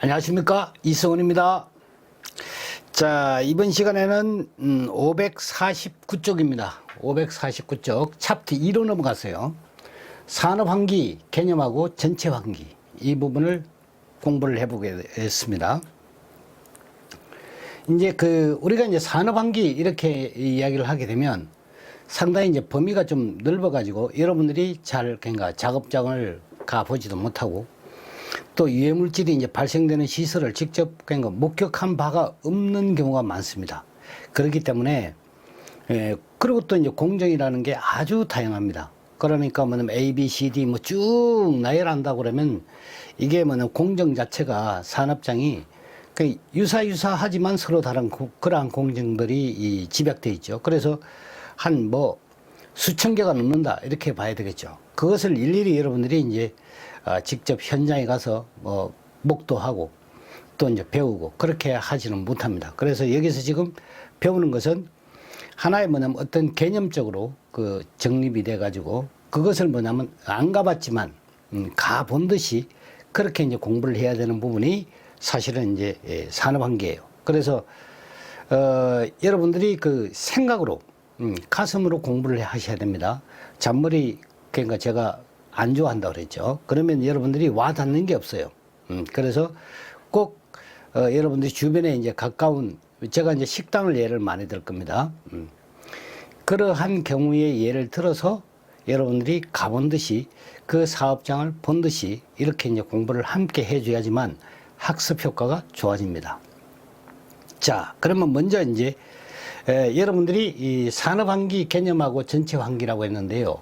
안녕하십니까, 이승훈입니다. 자, 이번 시간에는 549쪽입니다. 549쪽 챕터 2로 넘어갔어요. 산업환기 개념하고 전체환기, 이 부분을 공부를 해보게 했습니다. 이제 우리가 이제 산업환기 이렇게 이야기를 하게 되면 상당히 이제 범위가 좀 넓어가지고 여러분들이 잘 그러니까 작업장을 가보지도 못하고 또 유해물질이 이제 발생되는 시설을 직접 그러니까 목격한 바가 없는 경우가 많습니다. 그렇기 때문에 그리고 또 이제 공정이라는 게 아주 다양합니다. 그러니까 뭐냐면 A, B, C, D 뭐 쭉 나열한다고 그러면 이게 뭐냐면 공정 자체가 산업장이 유사하지만 서로 다른 그러한 공정들이 집약돼 있죠. 그래서 한 뭐 수천 개가 넘는다 이렇게 봐야 되겠죠. 그것을 일일이 여러분들이 이제 직접 현장에 가서 뭐 목도하고 또 이제 배우고 그렇게 하지는 못합니다. 그래서 여기서 지금 배우는 것은 하나의 뭐냐면 어떤 개념적으로 정립이 돼 가지고 그것을 뭐냐면 안 가봤지만 가본 듯이 그렇게 이제 공부를 해야 되는 부분이 사실은 이제 산업환기예요. 그래서 여러분들이 생각으로 가슴으로 공부를 하셔야 됩니다. 잔머리 그러니까 제가 안 좋아한다고 그랬죠. 그러면 여러분들이 와닿는 게 없어요. 그래서 꼭 여러분들이 주변에 이제 가까운 제가 이제 식당을 예를 많이 들 겁니다. 그러한 경우에 예를 들어서 여러분들이 가본 듯이 그 사업장을 본 듯이 이렇게 이제 공부를 함께 해줘야지만 학습 효과가 좋아집니다. 자, 그러면 먼저 이제 여러분들이 이 산업환기 개념하고 전체환기라고 했는데요.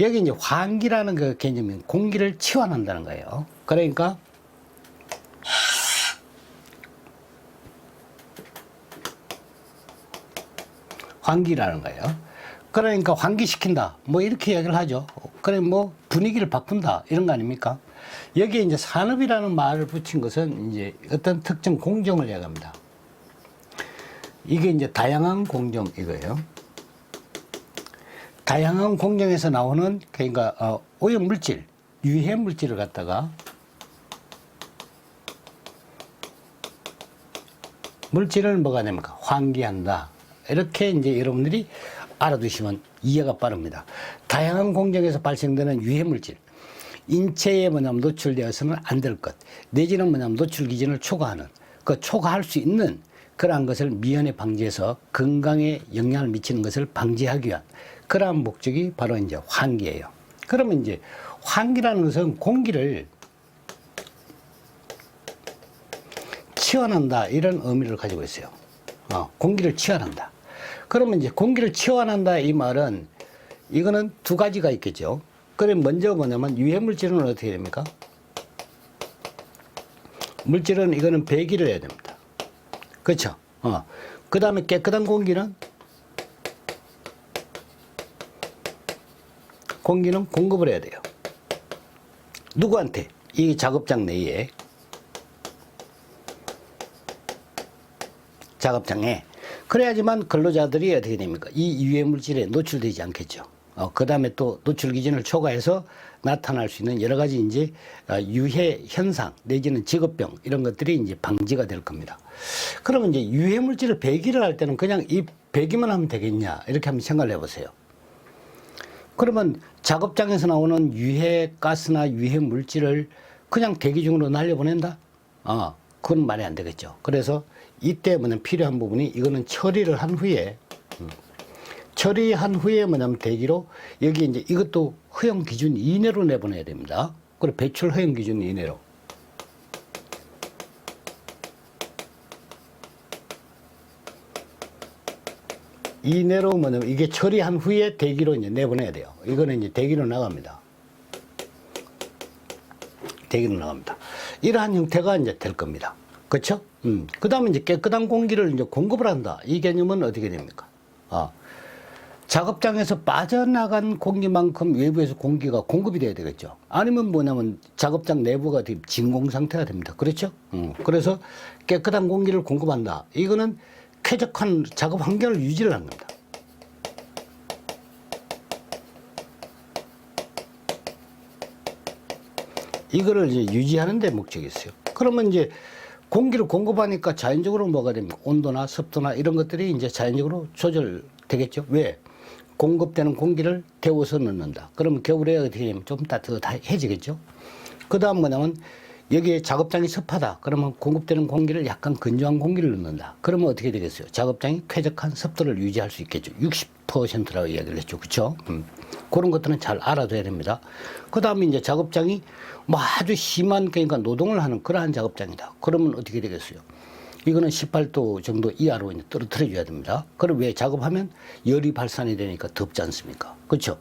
여기 이제 환기라는 그 개념은 공기를 치환한다는 거예요. 그러니까 환기라는 거예요. 그러니까 환기시킨다. 뭐 이렇게 이야기를 하죠. 그래 뭐 분위기를 바꾼다. 이런 거 아닙니까? 여기에 이제 산업이라는 말을 붙인 것은 이제 어떤 특정 공정을 이야기합니다. 이게 이제 다양한 공정 이거예요. 다양한 공정에서 나오는 그러니까 오염물질, 유해물질을 갖다가 물질을 뭐가 됩니까? 환기한다. 이렇게 이제 여러분들이 알아두시면 이해가 빠릅니다. 다양한 공정에서 발생되는 유해물질, 인체에 뭐냐면 노출되어서는 안 될 것, 내지는 뭐냐면 노출 기준을 초과하는, 초과할 수 있는 그러한 것을 미연에 방지해서 건강에 영향을 미치는 것을 방지하기 위한 그러한 목적이 바로 이제 환기예요. 그러면 이제 환기라는 것은 공기를 치환한다 이런 의미를 가지고 있어요. 공기를 치환한다. 그러면 이제 공기를 치환한다 이 말은 이거는 두 가지가 있겠죠. 그럼 먼저 뭐냐면 유해물질은 어떻게 됩니까? 물질은 이거는 배기를 해야 됩니다. 그렇죠? 그 다음에 깨끗한 공기는 공급을 해야 돼요. 누구한테? 이 작업장 내에. 작업장에. 그래야지만 근로자들이 어떻게 됩니까? 이 유해물질에 노출되지 않겠죠. 그 다음에 또 노출 기준을 초과해서 나타날 수 있는 여러 가지 이제 유해 현상 내지는 직업병 이런 것들이 이제 방지가 될 겁니다. 그러면 이제 유해 물질을 배기를 할 때는 그냥 이 배기만 하면 되겠냐 이렇게 한번 생각을 해보세요. 그러면 작업장에서 나오는 유해 가스나 유해 물질을 그냥 대기 중으로 날려보낸다? 그건 말이 안 되겠죠. 그래서 이때 뭐냐면 필요한 부분이 이거는 처리를 한 후에 처리한 후에 뭐냐면 대기로 여기 이제 이것도 허용 기준 이내로 내보내야 됩니다. 그리고 배출 허용 기준 이내로. 이내로 뭐냐면 이게 처리한 후에 대기로 이제 내보내야 돼요. 이거는 이제 대기로 나갑니다. 대기로 나갑니다. 이러한 형태가 이제 될 겁니다. 그렇죠? 그 다음에 이제 깨끗한 공기를 이제 공급을 한다. 이 개념은 어떻게 됩니까? 작업장에서 빠져나간 공기만큼 외부에서 공기가 공급이 돼야 되겠죠. 아니면 뭐냐면 작업장 내부가 진공 상태가 됩니다. 그렇죠? 그래서 깨끗한 공기를 공급한다. 이거는 쾌적한 작업 환경을 유지를 하는 겁니다. 이거를 이제 유지하는 데 목적이 있어요. 그러면 이제 공기를 공급하니까 자연적으로 뭐가 됩니까? 온도나 습도나 이런 것들이 이제 자연적으로 조절되겠죠. 왜? 공급되는 공기를 데워서 넣는다. 그러면 겨울에 어떻게 되면 좀 따뜻해지겠죠. 그 다음 뭐냐면 여기에 작업장이 습하다. 그러면 공급되는 공기를 약간 건조한 공기를 넣는다. 그러면 어떻게 되겠어요? 작업장이 쾌적한 습도를 유지할 수 있겠죠. 60%라고 이야기를 했죠. 그렇죠? 그런 것들은 잘 알아둬야 됩니다. 그 다음에 이제 작업장이 뭐 아주 심한 그러니까 노동을 하는 그러한 작업장이다. 그러면 어떻게 되겠어요? 이거는 18도 정도 이하로 이제 떨어뜨려 줘야 됩니다. 그럼 왜 작업하면 열이 발산이 되니까 덥지 않습니까? 그렇죠?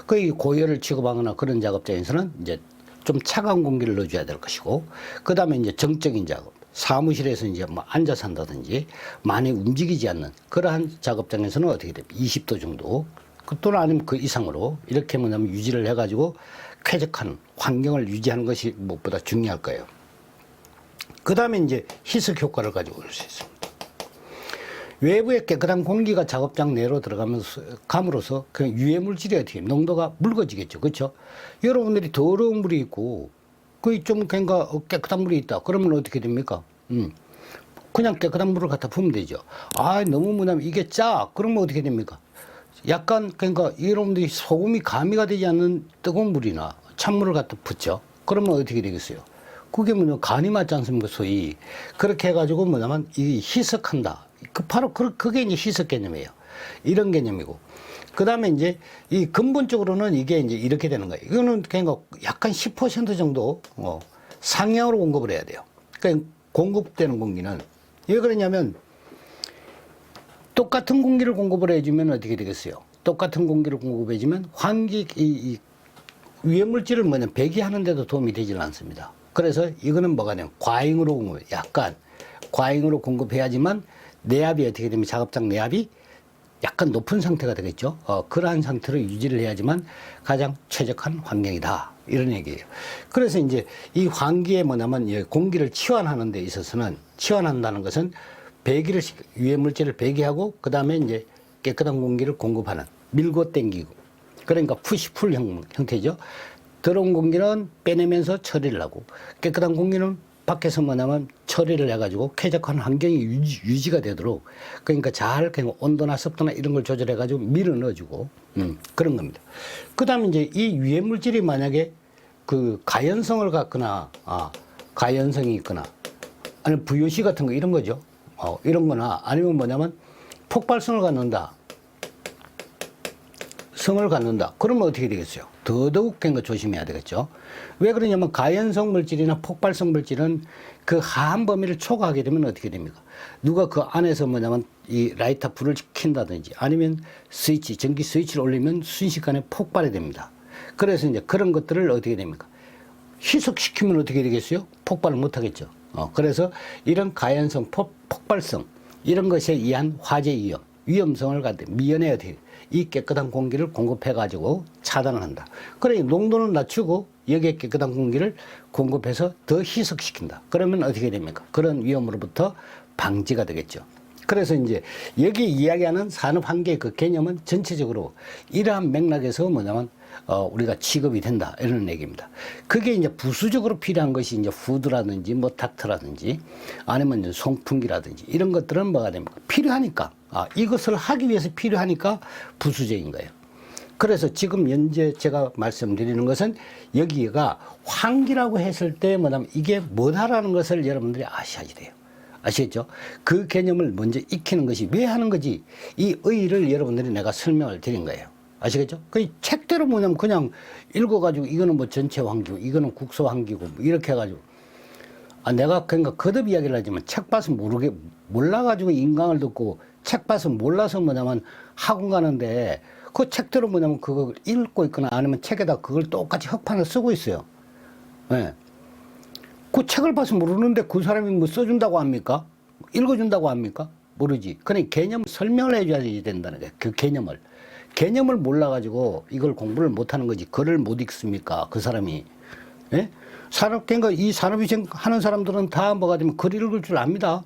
그 고열을 취급하거나 그런 작업장에서는 이제 좀 차가운 공기를 넣어줘야 될 것이고, 그 다음에 이제 정적인 작업, 사무실에서 이제 뭐 앉아서 한다든지 많이 움직이지 않는 그러한 작업장에서는 어떻게 됩니까? 20도 정도, 또는 아니면 그 이상으로 이렇게 뭐냐면 유지를 해가지고 쾌적한 환경을 유지하는 것이 무엇보다 중요할 거예요. 그 다음에 이제 희석 효과를 가지고 올 수 있습니다. 외부의 깨끗한 공기가 작업장 내로 들어가면서 감으로써 그 유해 물질이 어떻게 농도가 묽어지겠죠. 그렇죠? 여러분들이 더러운 물이 있고 거의 좀 그러니까 깨끗한 물이 있다. 그러면 어떻게 됩니까? 그냥 깨끗한 물을 갖다 부으면 되죠. 아, 너무 뭐냐면 이게 짜. 그러면 어떻게 됩니까? 약간 그러니까 여러분들이 소금이 가미가 되지 않는 뜨거운 물이나 찬물을 갖다 붓죠. 그러면 어떻게 되겠어요? 그게 뭐냐 간이 맞지 않습니까? 소위 그렇게 해가지고 뭐냐면 이 희석한다. 바로 그게 이제 희석 개념이에요. 이런 개념이고, 그 다음에 이제 이 근본적으로는 이게 이제 이렇게 되는 거예요. 이거는 그냥 약간 10% 정도 상향으로 공급을 해야 돼요. 그러니까 공급되는 공기는 왜 그러냐면 똑같은 공기를 공급을 해주면 어떻게 되겠어요? 똑같은 공기를 공급해주면 환기 이 위해 물질을 뭐냐 배기하는 데도 도움이 되지는 않습니다. 그래서 이거는 뭐가 되면 과잉으로 공급해, 약간 과잉으로 공급해야지만 내압이 어떻게 되면 작업장 내압이 약간 높은 상태가 되겠죠. 그러한 상태로 유지를 해야지만 가장 최적한 환경이다. 이런 얘기예요. 그래서 이제 이 환기에 뭐냐면 공기를 치환하는 데 있어서는 치환한다는 것은 배기를 유해 물질을 배기하고 그 다음에 이제 깨끗한 공기를 공급하는 밀고 당기고 그러니까 푸시풀 형태죠. 더러운 공기는 빼내면서 처리를 하고 깨끗한 공기는 밖에서 뭐냐면 처리를 해가지고 쾌적한 환경이 유지가 되도록 그러니까 잘 그냥 온도나 습도나 이런 걸 조절해가지고 밀어 넣어주고 그런 겁니다. 그 다음에 이제 이 유해 물질이 만약에 그 가연성을 갖거나 가연성이 있거나 아니면 VOC 같은 거 이런 거죠. 이런 거나 아니면 뭐냐면 폭발성을 갖는다. 성을 갖는다. 그러면 어떻게 되겠어요? 더더욱 그런 거 조심해야 되겠죠. 왜 그러냐면 가연성 물질이나 폭발성 물질은 그 하한 범위를 초과하게 되면 어떻게 됩니까? 누가 그 안에서 뭐냐면 이 라이터 불을 킨다든지 아니면 스위치, 전기 스위치를 올리면 순식간에 폭발이 됩니다. 그래서 이제 그런 것들을 어떻게 됩니까? 희석시키면 어떻게 되겠어요? 폭발을 못 하겠죠. 그래서 이런 가연성, 폭발성 이런 것에 의한 화재 위험성을 갖다 미연에 어떻게 이 깨끗한 공기를 공급해가지고 차단을 한다. 그러니 농도는 낮추고 여기에 깨끗한 공기를 공급해서 더 희석시킨다. 그러면 어떻게 됩니까? 그런 위험으로부터 방지가 되겠죠. 그래서 이제 여기 이야기하는 산업 한계의 그 개념은 전체적으로 이러한 맥락에서 뭐냐면 우리가 취급이 된다 이런 얘기입니다. 그게 이제 부수적으로 필요한 것이 이제 후드라든지 뭐 닥터라든지 아니면 이제 송풍기라든지 이런 것들은 뭐가 됩니까? 필요하니까 이것을 하기 위해서 필요하니까 부수적인 거예요. 그래서 지금 현재 제가 말씀드리는 것은 여기가 환기라고 했을 때 뭐냐면 이게 뭐다라는 것을 여러분들이 아셔야 돼요. 아시겠죠? 그 개념을 먼저 익히는 것이 왜 하는 거지 이 의의를 여러분들이 내가 설명을 드린 거예요. 아시겠죠? 그 책대로 뭐냐면 그냥 읽어가지고 이거는 뭐 전체 환기고 이거는 국소 환기고 뭐 이렇게 해가지고 내가 그러니까 거듭 이야기를 하지만 책 봐서 몰라가지고 인강을 듣고 책 봐서 몰라서 뭐냐면 학원 가는데 그 책대로 뭐냐면 그걸 읽고 있거나 아니면 책에다 그걸 똑같이 흑판을 쓰고 있어요. 예. 그 책을 봐서 모르는데 그 사람이 뭐 써준다고 합니까? 읽어준다고 합니까? 모르지. 그러니 개념 설명을 해줘야 된다는 거예요. 그 개념을. 개념을 몰라가지고 이걸 공부를 못하는 거지. 글을 못 읽습니까? 그 사람이. 예? 그러니까 이 산업위생 하는 사람들은 다 뭐가 되면 글 읽을 줄 압니다.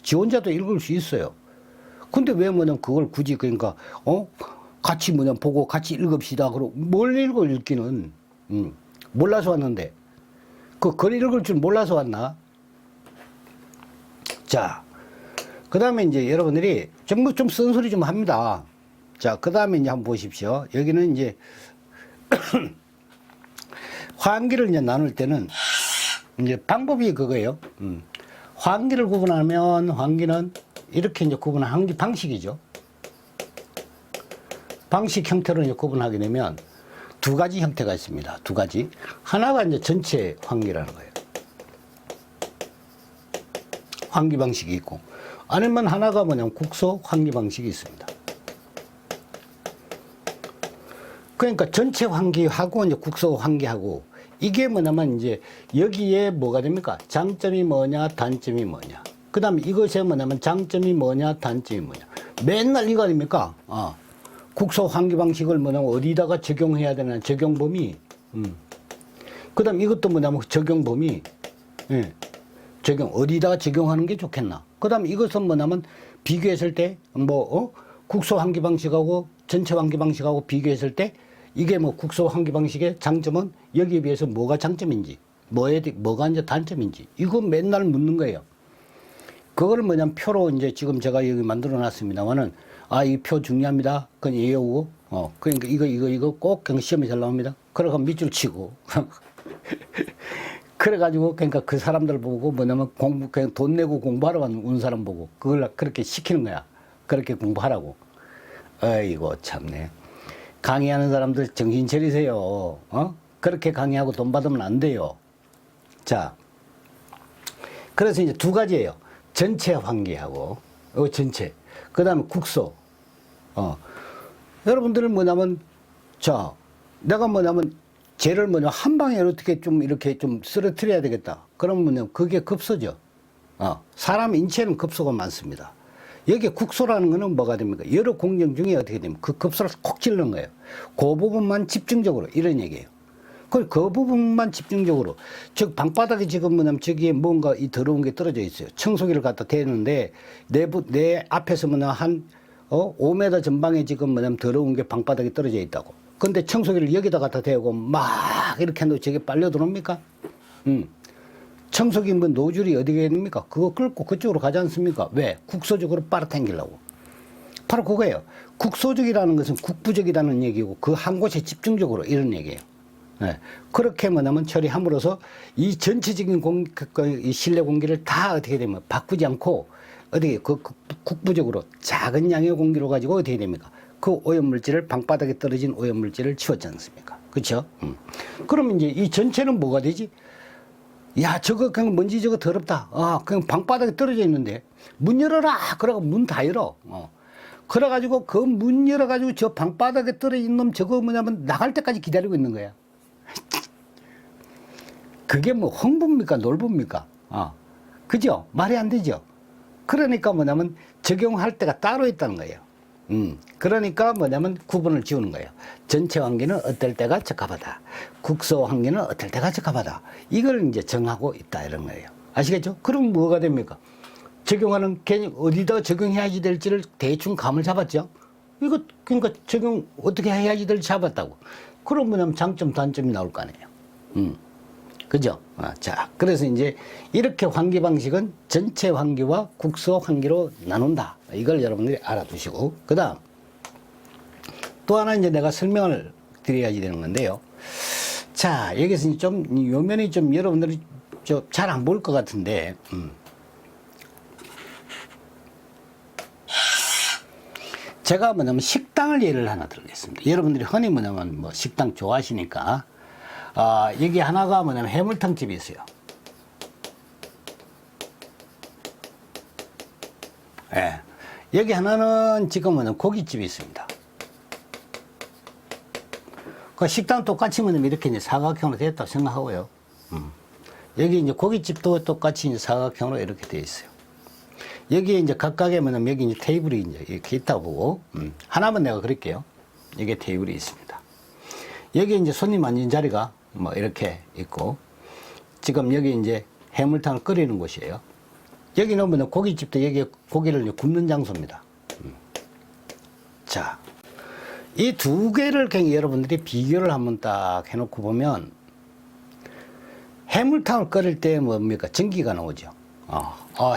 지 혼자도 읽을 수 있어요. 근데 왜 뭐냐면 그걸 굳이 그러니까, 같이 뭐냐면 보고 같이 읽읍시다. 그러고 뭘 읽기는. 몰라서 왔는데. 그 글 읽을 줄 몰라서 왔나? 자, 그 다음에 이제 여러분들이 좀 쓴소리 좀 합니다. 자, 그 다음에 이제 한번 보십시오. 여기는 이제 화환기를 이제 나눌 때는 이제 방법이 그거예요. 화환기를 구분하면 화환기는 이렇게 이제 구분하는 방식이죠. 방식 형태로 이제 구분하게 되면 두 가지 형태가 있습니다. 두 가지. 하나가 이제 전체 환기라는 거예요. 환기 방식이 있고, 아니면 하나가 뭐냐면 국소 환기 방식이 있습니다. 그러니까 전체 환기하고 이제 국소 환기하고, 이게 뭐냐면 이제 여기에 뭐가 됩니까? 장점이 뭐냐, 단점이 뭐냐. 그 다음에 이것에 뭐냐면 장점이 뭐냐, 단점이 뭐냐. 맨날 이거 아닙니까? 국소 환기 방식을 뭐냐면 어디다가 적용해야 되나 적용 범위. 그 다음 이것도 뭐냐면 적용 범위. 예. 적용, 어디다가 적용하는 게 좋겠나. 그 다음 이것은 뭐냐면 비교했을 때, 국소 환기 방식하고 전체 환기 방식하고 비교했을 때, 이게 뭐 국소 환기 방식의 장점은 여기에 비해서 뭐가 장점인지, 뭐가 이제 단점인지, 이거 맨날 묻는 거예요. 그걸 뭐냐면 표로 이제 지금 제가 여기 만들어 놨습니다만은, 이 표 중요합니다. 그건 외우고, 그러니까 이거 꼭 그냥 시험에 잘 나옵니다. 그러고 밑줄 치고. 그래가지고, 그러니까 그 사람들 보고 뭐냐면 그냥 돈 내고 공부하러 온 사람 보고 그걸 그렇게 시키는 거야. 그렇게 공부하라고. 아이고, 참네. 강의하는 사람들 정신 차리세요. 그렇게 강의하고 돈 받으면 안 돼요. 자. 그래서 이제 두 가지예요. 전체 환기하고, 전체. 그 다음에 국소. 여러분들은 뭐냐면, 자, 내가 뭐냐면, 쟤를 뭐냐, 한 방에 어떻게 좀 이렇게 좀 쓰러뜨려야 되겠다. 그러면 뭐냐, 그게 급소죠. 사람 인체는 급소가 많습니다. 여기 국소라는 거는 뭐가 됩니까? 여러 공정 중에 어떻게 됩니까? 그 급소를 콕 찌르는 거예요. 그 부분만 집중적으로, 이런 얘기예요. 그 부분만 집중적으로. 즉, 방바닥에 지금 뭐냐면 저기에 뭔가 이 더러운 게 떨어져 있어요. 청소기를 갖다 대는데, 내 앞에서 뭐냐, 5m 전방에 지금 뭐냐면 더러운 게 방바닥에 떨어져 있다고. 근데 청소기를 여기다 갖다 대고 막 이렇게 한다고 저게 빨려 들어옵니까? 청소기 뭐 노즐이 어디게 됩니까? 그거 끌고 그쪽으로 가지 않습니까? 왜? 국소적으로 빨아당기려고. 바로 그거예요. 국소적이라는 것은 국부적이라는 얘기고 그 한 곳에 집중적으로 이런 얘기예요. 네. 그렇게 뭐냐면 처리함으로써 이 전체적인 이 실내 공기를 다 어떻게 되면 바꾸지 않고 어떻게 국부적으로 작은 양의 공기로 가지고 어떻게 됩니까? 그 오염물질을 방바닥에 떨어진 오염물질을 치웠지 않습니까? 그렇죠? 그러면 이제 이 전체는 뭐가 되지? 야, 저거 그냥 먼지 저거 더럽다. 그냥 방바닥에 떨어져 있는데 문 열어라. 그러고 문 다 열어. 그래가지고 그 문 열어가지고 저 방바닥에 떨어진 놈 저거 뭐냐면 나갈 때까지 기다리고 있는 거야. 그게 뭐 흥부입니까? 놀부입니까? 그죠? 말이 안 되죠? 그러니까 뭐냐면 적용할 때가 따로 있다는 거예요. 그러니까 뭐냐면 구분을 지우는 거예요. 전체 환기는 어떨 때가 적합하다. 국소 환기는 어떨 때가 적합하다. 이걸 이제 정하고 있다 이런 거예요. 아시겠죠? 그럼 뭐가 됩니까? 적용하는 개념 어디다 적용해야지 될지를 대충 감을 잡았죠. 이거 그러니까 적용 어떻게 해야지 될지 잡았다고. 그럼 뭐냐면 장점 단점이 나올 거 아니에요. 그죠? 자, 그래서 이제 이렇게 환기 방식은 전체 환기와 국소 환기로 나눈다. 이걸 여러분들이 알아두시고, 그 다음, 또 하나 이제 내가 설명을 드려야지 되는 건데요. 자, 여기서 좀, 요면이 좀 여러분들이 잘 안 보일 것 같은데, 제가 뭐냐면 식당을 예를 하나 들겠습니다. 여러분들이 흔히 뭐냐면 뭐 식당 좋아하시니까, 여기 하나가 뭐냐면 해물탕집이 있어요. 예. 여기 하나는 지금 뭐냐면 고깃집이 있습니다. 그 식당 똑같이 뭐냐면 이렇게 이제 사각형으로 되었다고 생각하고요. 여기 이제 고깃집도 똑같이 이제 사각형으로 이렇게 되어 있어요. 여기에 이제 각각의 뭐냐면 여기 이제 테이블이 이제 이렇게 있다고 보고, 하나만 내가 그릴게요. 여기 테이블이 있습니다. 여기 이제 손님 앉은 자리가 뭐 이렇게 있고, 지금 여기 이제 해물탕을 끓이는 곳이에요. 여기는 뭐 고깃집도 여기 고기를 이제 굽는 장소입니다. 자, 이 두 개를 그냥 여러분들이 비교를 한번 딱 해놓고 보면, 해물탕을 끓일 때 뭡니까? 전기가 나오죠.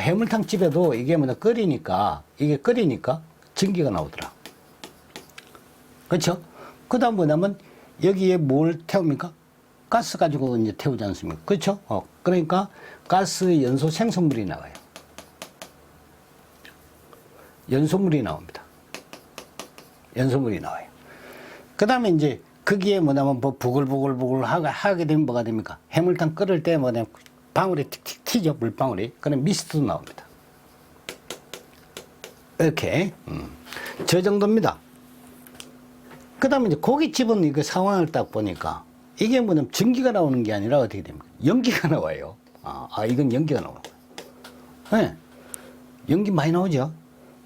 해물탕집에도 이게 이게 끓이니까 전기가 나오더라. 그렇죠? 그 다음 뭐냐면 여기에 뭘 태웁니까? 가스 가지고 이제 태우지 않습니까? 그렇죠? 그러니까 가스 연소 생성물이 나와요. 연소물이 나옵니다. 연소물이 나와요. 그 다음에 이제 거기에 뭐냐면 뭐 부글부글 하게 되면 뭐가 됩니까? 해물탕 끓을 때 뭐냐면 방울이 틱틱 튀죠. 물방울이. 그럼 미스트도 나옵니다. 이렇게 저 정도입니다. 그 다음에 이제 고깃집은 이거 상황을 딱 보니까 이게 뭐냐면 전기가 나오는 게 아니라 어떻게 됩니까? 연기가 나와요. 이건 연기가 나오는 거예요. 네. 연기 많이 나오죠.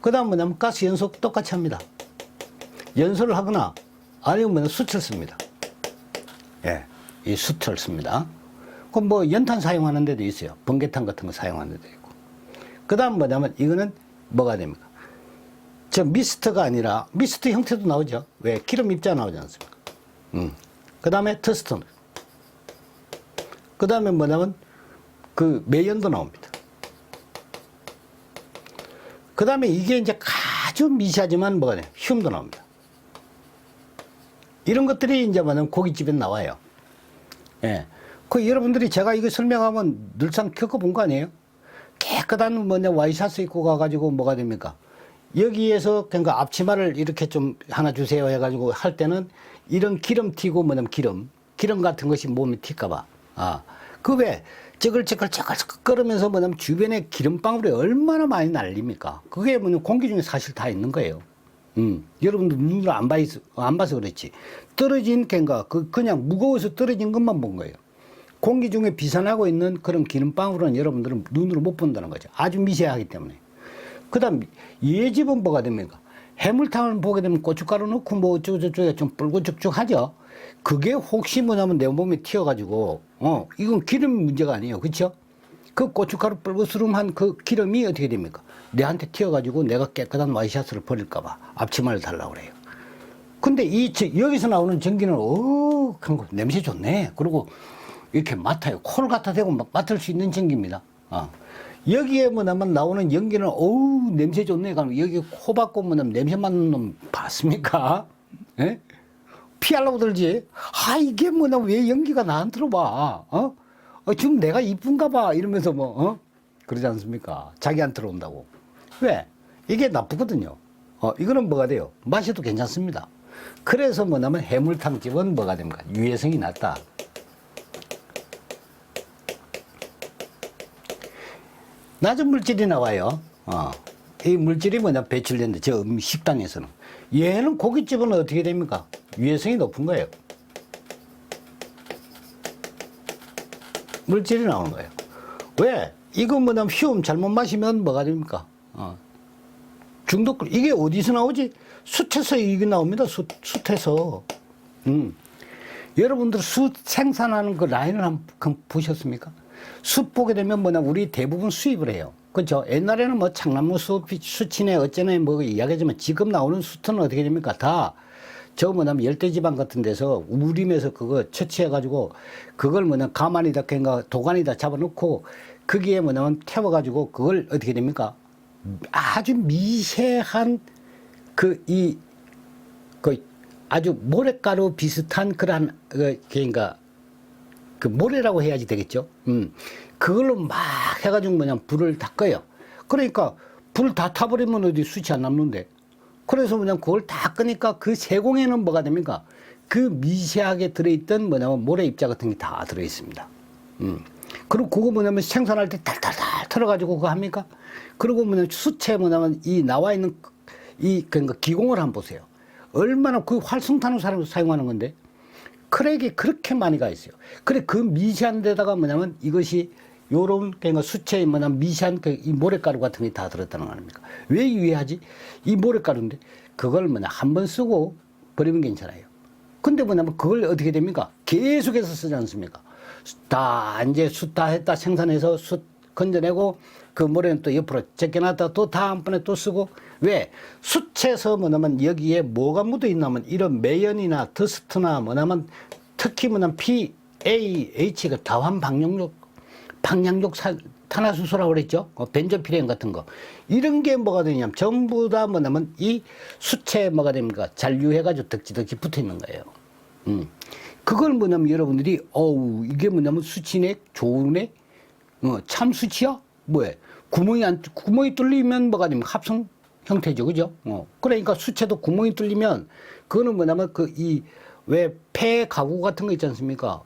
그 다음 뭐냐면 가스 연소 똑같이 합니다. 연소를 하거나 아니면 뭐냐면 수트를 씁니다. 예, 이 수트를 씁니다. 그럼 뭐 연탄 사용하는 데도 있어요. 번개탄 같은 거 사용하는 데도 있고. 그 다음 뭐냐면 이거는 뭐가 됩니까? 저 미스트가 아니라 미스트 형태도 나오죠. 왜? 기름 입자 나오지 않습니까? 그 다음에 터스턴. 그 다음에 뭐냐면 그 매연도 나옵니다. 그 다음에 이게 이제 아주 미세하지만 뭐가 돼요? 흉도 나옵니다. 이런 것들이 이제 뭐냐면 고깃집에 나와요. 예. 그 여러분들이 제가 이거 설명하면 늘상 겪어본 거 아니에요? 깨끗한 뭐냐 와이셔츠 입고 가가지고 뭐가 됩니까? 여기에서 그러니까 앞치마를 이렇게 좀 하나 주세요 해가지고 할 때는 이런 기름 튀고 뭐냐면 기름 같은 것이 몸에 튈까봐. 그 왜 쩌글쩌글 끓으면서 뭐냐면 주변에 기름방울이 얼마나 많이 날립니까? 그게 뭐냐면 공기 중에 사실 다 있는 거예요. 여러분들 눈으로 안 봐서 그렇지. 떨어진 그러니까 그냥 무거워서 떨어진 것만 본 거예요. 공기 중에 비산하고 있는 그런 기름방울은 여러분들은 눈으로 못 본다는 거죠. 아주 미세하기 때문에. 그 다음, 얘 집은 뭐가 됩니까? 해물탕을 보게 되면 고춧가루 넣고 뭐 어쩌고저쩌고 좀 뿔고쭉쭉 그게 혹시 뭐냐면 내 몸에 튀어가지고, 이건 기름 문제가 아니에요. 그쵸? 그 고춧가루 뿔거스름한 그 기름이 어떻게 됩니까? 내한테 튀어가지고 내가 깨끗한 와이셔츠를 버릴까봐 앞치마를 달라고 그래요. 근데 여기서 나오는 전기는, 냄새 좋네. 그리고 이렇게 맡아요. 코를 갖다 대고 맡을 수 있는 전기입니다. 여기에 뭐냐면 나오는 연기는 냄새 좋네. 그럼 여기 코 박고 뭐냐면 냄새 맡는 놈 봤습니까? 예? 피하려고 들지. 이게 뭐냐면 왜 연기가 나한테 들어와? 지금 내가 이쁜가 봐 이러면서 그러지 않습니까? 자기한테 들어온다고. 왜? 이게 나쁘거든요. 이거는 뭐가 돼요? 마셔도 괜찮습니다. 그래서 뭐냐면 해물탕집은 뭐가 됩니까? 유해성이 낮다. 낮은 물질이 나와요. 이 물질이 뭐냐 배출된다. 저 식당에서는. 얘는 고깃집은 어떻게 됩니까? 유해성이 높은 거예요. 물질이 나오는 거예요. 왜? 이거 뭐냐면 잘못 마시면 뭐가 됩니까? 중독. 이게 어디서 나오지? 숯에서 이게 나옵니다. 숯에서. 여러분들 숯 생산하는 그 라인을 한번 보셨습니까? 숯 보게 되면 뭐냐 우리 대부분 수입을 해요. 그렇죠? 옛날에는 뭐 창나무 숯이네 어쩌네 뭐 이야기하지만 지금 나오는 숯은 어떻게 됩니까? 다 저 뭐냐면 열대지방 같은 데서 우림에서 그거 채취해가지고 그걸 뭐냐 가만히다 그러니까 도가니다 잡아놓고 거기에 뭐냐면 태워가지고 그걸 어떻게 됩니까? 아주 미세한 아주 모래가루 비슷한 그러한 그러니까 그 모래라고 해야지 되겠죠. 그걸로 막 해가지고 뭐냐면 불을 다 꺼요. 그러니까 불을 다 타버리면 어디 숯이 안 남는데. 그래서 뭐냐면 그걸 다 끄니까 그 세공에는 뭐가 됩니까? 그 미세하게 들어있던 뭐냐면 모래 입자 같은 게 다 들어있습니다. 그리고 그거 뭐냐면 생산할 때 달달달 털어가지고 그거 합니까? 그리고 뭐냐면 숯에 뭐냐면 이 나와 있는 그러니까 기공을 한번 보세요. 얼마나 그 활성탄을 사용하는 건데. 크랙이 그렇게 많이 가 있어요. 그래, 그 미세한 데다가 뭐냐면 이것이 요런, 그러니까 수채에 뭐냐면 미세한 이 모래가루 같은 게 다 들었다는 거 아닙니까? 왜 유해하지? 이 모래가루인데 그걸 한 번 쓰고 버리면 괜찮아요. 근데 뭐냐면 그걸 어떻게 됩니까? 계속해서 쓰지 않습니까? 이제 숯 다 했다 생산해서 숯 건져내고 그 모래는 또 옆으로 제껴놨다 또 다음번에 또 쓰고 왜? 숯에서 뭐냐면 여기에 뭐가 묻어 있냐면 이런 매연이나 더스트나 뭐냐면 특히 PAH가 다환 방정력 방향족 탄화수소라고 그랬죠. 벤조피렌 같은 거. 이런 게 뭐가 되냐면 전부 다 뭐냐면 이 수채에 뭐가 됩니까? 잔류해가지고 덕지덕지 붙어 있는 거예요. 그걸 뭐냐면 여러분들이 어우 이게 뭐냐면 수치네 좋으네 참 수치야 뭐해 구멍이 뚫리면 뭐가 되면 합성 형태죠, 그죠? 그러니까 수채도 구멍이 뚫리면 그거는 뭐냐면 그 이 왜 폐 가구 같은 거 있지 않습니까?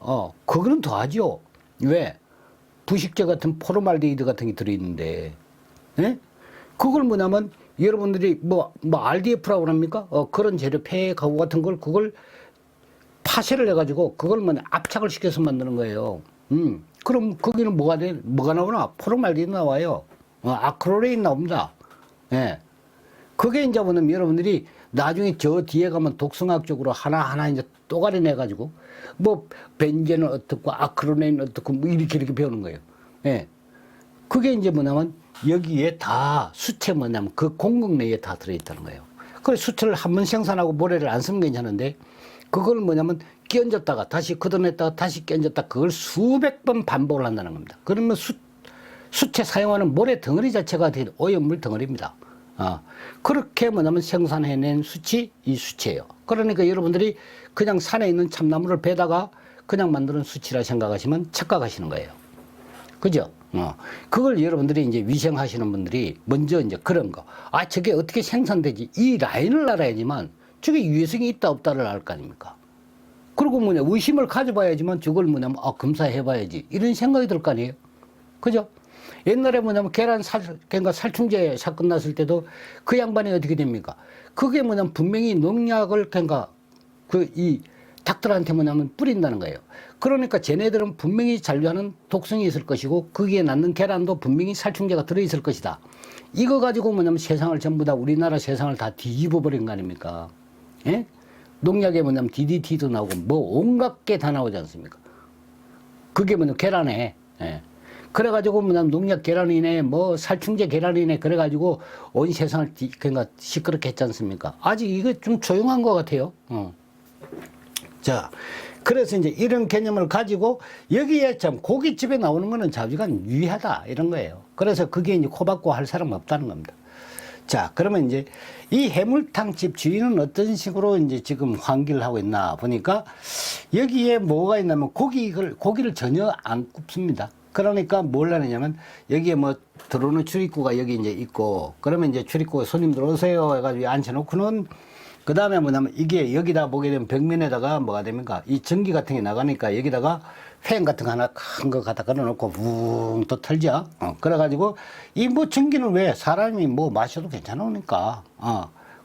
그거는 더하죠. 왜 부식제 같은 포르말데히드 같은 게 들어있는데, 예? 그걸 뭐냐면 여러분들이 뭐 RDF라고 합니까? 그런 재료 폐 가구 같은 걸 그걸 파쇄를 해가지고 그걸 뭐 압착을 시켜서 만드는 거예요. 그럼 거기는 뭐가 나오나? 포르말데히드 나와요. 아크로레인 나옵니다. 예. 그게 이제 뭐냐면 여러분들이 나중에 저 뒤에 가면 독성학적으로 하나하나 이제 또가리 내가지고 뭐 벤젠은 어떻고 아크로레인 어떻고 뭐 이렇게 배우는 거예요. 예. 그게 이제 뭐냐면 여기에 다 수채 뭐냐면 그 공극 내에 다 들어있다는 거예요. 그래서 수채를 한 번 생산하고 모래를 안 쓰면 괜찮은데 그걸 뭐냐면 끼얹었다가 다시 걷어냈다가 다시 끼얹었다 그걸 수백 번 반복을 한다는 겁니다. 그러면 수채 사용하는 모래 덩어리 자체가 오염물 덩어리입니다. 그렇게 뭐냐면 생산해낸 이 수채예요. 그러니까 여러분들이 그냥 산에 있는 참나무를 베다가 그냥 만드는 수치라 생각하시면 착각하시는 거예요. 그죠? 그걸 여러분들이 이제 위생하시는 분들이 먼저 이제 그런 거. 저게 어떻게 생산되지? 이 라인을 알아야지만 저게 유해성이 있다 없다를 알 거 아닙니까? 그리고 의심을 가져봐야지만 저걸 검사해봐야지. 이런 생각이 들 거 아니에요? 그죠? 옛날에 그러니까 살충제 사건 났을 때도 그 양반이 어떻게 됩니까? 그게 분명히 농약을 그러니까 이 닭들한테 뿌린다는 거예요. 그러니까 쟤네들은 분명히 잔류하는 독성이 있을 것이고 거기에 낳는 계란도 분명히 살충제가 들어있을 것이다. 이거 가지고 세상을 전부 다 우리나라 세상을 다 뒤집어 버린 거 아닙니까? 예? 농약에 DDT도 나오고 뭐 온갖 게 다 나오지 않습니까? 그게 계란에 예. 그래가지고 농약 계란이네 살충제 계란이네 그래가지고 온 세상을 그러니까 시끄럽게 했지 않습니까? 아직 이거 좀 조용한 것 같아요. 자, 그래서 이제 이런 개념을 가지고 여기에 참 고깃집에 나오는 거는 자주간 유의하다 이런 거예요. 그래서 그게 이제 코박고 할 사람 없다는 겁니다. 자, 그러면 이제 이 해물탕집 주인은 어떤 식으로 이제 지금 환기를 하고 있나 보니까 여기에 뭐가 있냐면 고기를 전혀 안 굽습니다. 그러니까 뭘 하느냐면 여기에 들어오는 출입구가 여기 이제 있고 그러면 이제 출입구에 손님들 오세요 해가지고 앉혀놓고는 그 다음에 이게 여기다 보게 되면 벽면에다가 뭐가 됩니까? 이 전기 같은 게 나가니까 여기다가 팬 같은 거 하나 큰 거 갖다 걸어놓고 붕 또 털죠. 그래가지고 이 전기는 왜 사람이 마셔도 괜찮으니까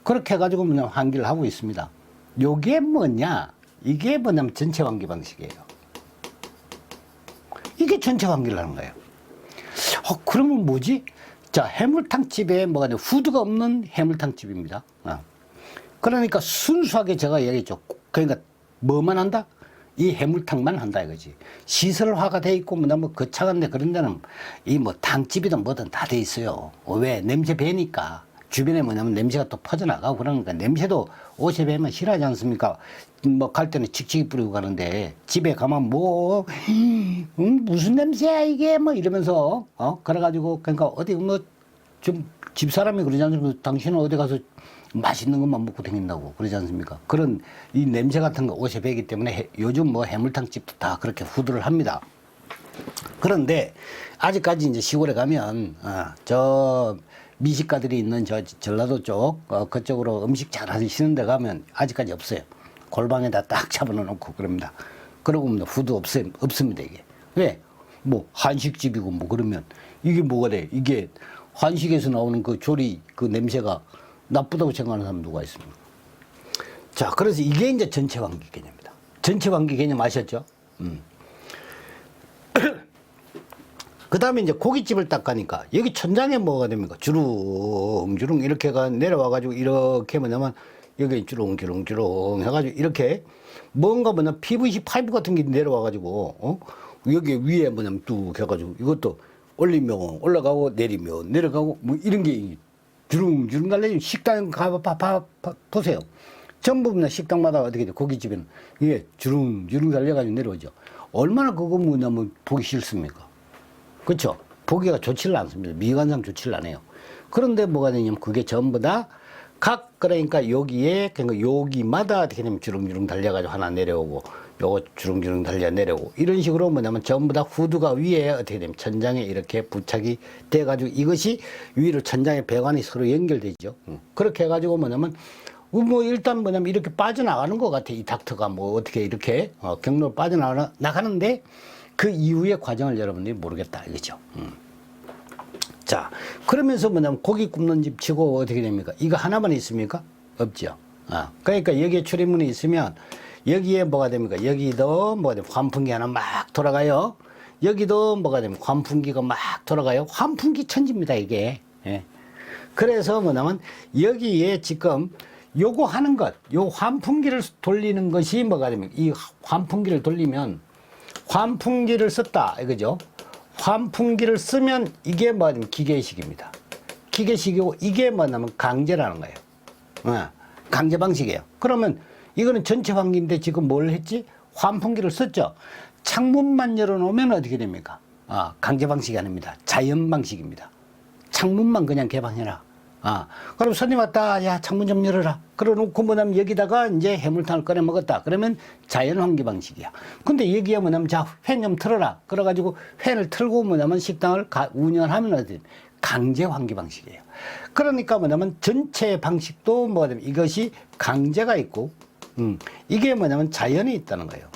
그렇게 해가지고 환기를 하고 있습니다. 요게 뭐냐? 이게 뭐냐면 전체 환기 방식이에요. 이게 전체 환기를 하는 거예요. 그러면 뭐지? 자, 해물탕집에 후드가 없는 해물탕집입니다. 그러니까 순수하게 제가 얘기했죠. 그러니까 뭐만 한다? 이 해물탕만 한다 이거지. 시설화가 돼 있고 거창한데 그런 데는 이 탕집이든 뭐든 다 돼 있어요. 왜? 냄새 배니까. 주변에 냄새가 또 퍼져나가고 그러니까 냄새도 옷에 배면 싫어하지 않습니까? 갈 때는 칙칙이 뿌리고 가는데 집에 가면 무슨 냄새야 이게 이러면서 그래가지고 그러니까 어디 좀 집사람이 그러지 않습니까? 당신은 어디 가서 맛있는 것만 먹고 다닌다고 그러지 않습니까? 그런 이 냄새 같은 거 옷에 배기 때문에 요즘 해물탕집도 다 그렇게 후드를 합니다. 그런데 아직까지 이제 시골에 가면 저 미식가들이 있는 저 전라도 쪽 그쪽으로 음식 잘 하시는 데 가면 아직까지 없어요. 골방에다 딱 잡아놓고 그럽니다. 그러고 후드 없습니다 이게. 왜? 한식집이고 그러면 이게 뭐가 돼? 이게 한식에서 나오는 그 조리 그 냄새가 나쁘다고 생각하는 사람 누가 있습니까? 자, 그래서 이게 이제 전체 환기 개념입니다. 전체 환기 개념 아셨죠? 그 다음에 이제 고깃집을 딱 가니까 여기 천장에 뭐가 됩니까? 주렁주렁 이렇게 내려와가지고 이렇게 여기 주렁주렁 해가지고 이렇게 뭔가 PVC 파이프 같은 게 내려와가지고 여기 위에 뚝 해가지고 이것도 올리면 올라가고 내리면 내려가고 이런 게 주렁주렁 달려요. 식당 보세요. 전부 식당마다 어떻게 돼? 고깃집에는 이게 주렁주렁 달려가지고 내려오죠. 얼마나 그거 보기 싫습니까? 그렇죠? 보기가 좋지를 않습니다. 미관상 좋지를 않아요. 그런데 뭐가 되냐면 그게 전부 다 그러니까 여기에 그러니까 여기마다 어떻게 되면 주렁주렁 달려가지고 하나 내려오고 요거 주렁주렁 달려 내려오고 이런 식으로 뭐냐면 전부 다 후드가 위에 어떻게 되면 천장에 이렇게 부착이 돼가지고 이것이 위로 천장의 배관이 서로 연결되죠. 그렇게 해가지고 뭐냐면 뭐 일단 뭐냐면 이렇게 빠져나가는 것 같아. 이 닥터가 뭐 어떻게 이렇게 경로를 빠져나가는데 그 이후의 과정을 여러분들이 모르겠다 이거죠. 자, 그러면서 뭐냐면 고기 굽는 집 치고 어떻게 됩니까? 이거 하나만 있습니까? 없죠. 그러니까 여기에 출입문이 있으면 여기에 뭐가 됩니까? 여기도 뭐가 됩니까? 환풍기 하나 막 돌아가요. 여기도 뭐가 됩니까? 환풍기가 막 돌아가요. 환풍기 천지입니다, 이게. 예. 그래서 뭐냐면 여기에 지금 요거 하는 것, 요 환풍기를 돌리는 것이 뭐가 됩니까? 이 환풍기를 돌리면 환풍기를 썼다, 이거죠. 환풍기를 쓰면 이게 뭐냐면 기계식입니다. 기계식이고 이게 뭐냐면 강제라는 거예요. 강제 방식이에요. 그러면 이거는 전체 환기인데 지금 뭘 했지? 환풍기를 썼죠. 창문만 열어놓으면 어떻게 됩니까? 강제 방식이 아닙니다. 자연 방식입니다. 창문만 그냥 개방해라. 그럼 손님 왔다. 야, 창문 좀 열어라. 그래 놓고 뭐냐면 여기다가 이제 해물탕을 꺼내 먹었다. 그러면 자연 환기 방식이야. 근데 여기에 뭐냐면 자, 팬 좀 틀어라. 그래가지고 팬을 틀고 뭐냐면 식당을 운영하면 어디 강제 환기 방식이에요. 그러니까 뭐냐면 전체 방식도 뭐냐면 이것이 강제가 있고, 이게 뭐냐면 자연이 있다는 거예요.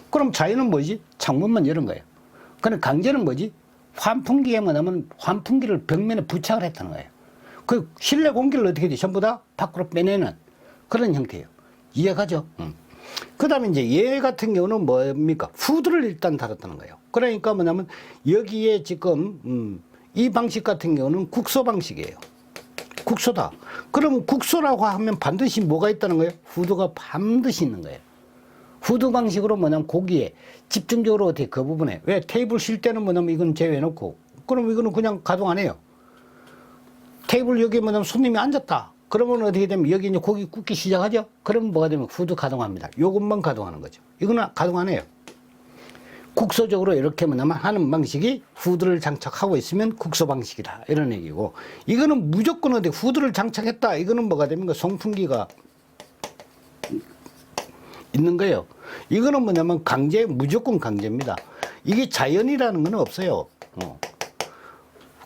그럼 자연은 뭐지? 창문만 열은 거예요. 그럼 강제는 뭐지? 환풍기에 뭐냐면 환풍기를 벽면에 부착을 했다는 거예요. 그 실내 공기를 어떻게 돼? 전부 다 밖으로 빼내는 그런 형태예요. 이해가죠? 그 다음에 이제 얘 같은 경우는 뭡니까? 후드를 일단 달았다는 거예요. 그러니까 뭐냐면 여기에 지금, 이 방식 같은 경우는 국소 방식이에요. 국소다. 그럼 국소라고 하면 반드시 뭐가 있다는 거예요? 후드가 반드시 있는 거예요. 후드 방식으로 뭐냐면 고기에 집중적으로 어떻게 그 부분에 왜 테이블 쉴 때는 뭐냐면 이건 제외해놓고 그럼 이거는 그냥 가동 안 해요. 테이블 여기에 뭐냐면 손님이 앉았다. 그러면 어떻게 되면 여기 이제 고기 굽기 시작하죠? 그러면 뭐가 되면 후드 가동합니다. 요것만 가동하는 거죠. 이거는 가동 안 해요. 국소적으로 이렇게 뭐냐면 하는 방식이 후드를 장착하고 있으면 국소 방식이다. 이런 얘기고. 이거는 무조건 어디 후드를 장착했다. 이거는 뭐가 됩니까? 송풍기가 있는 거예요. 이거는 뭐냐면 무조건 강제입니다. 이게 자연이라는 건 없어요.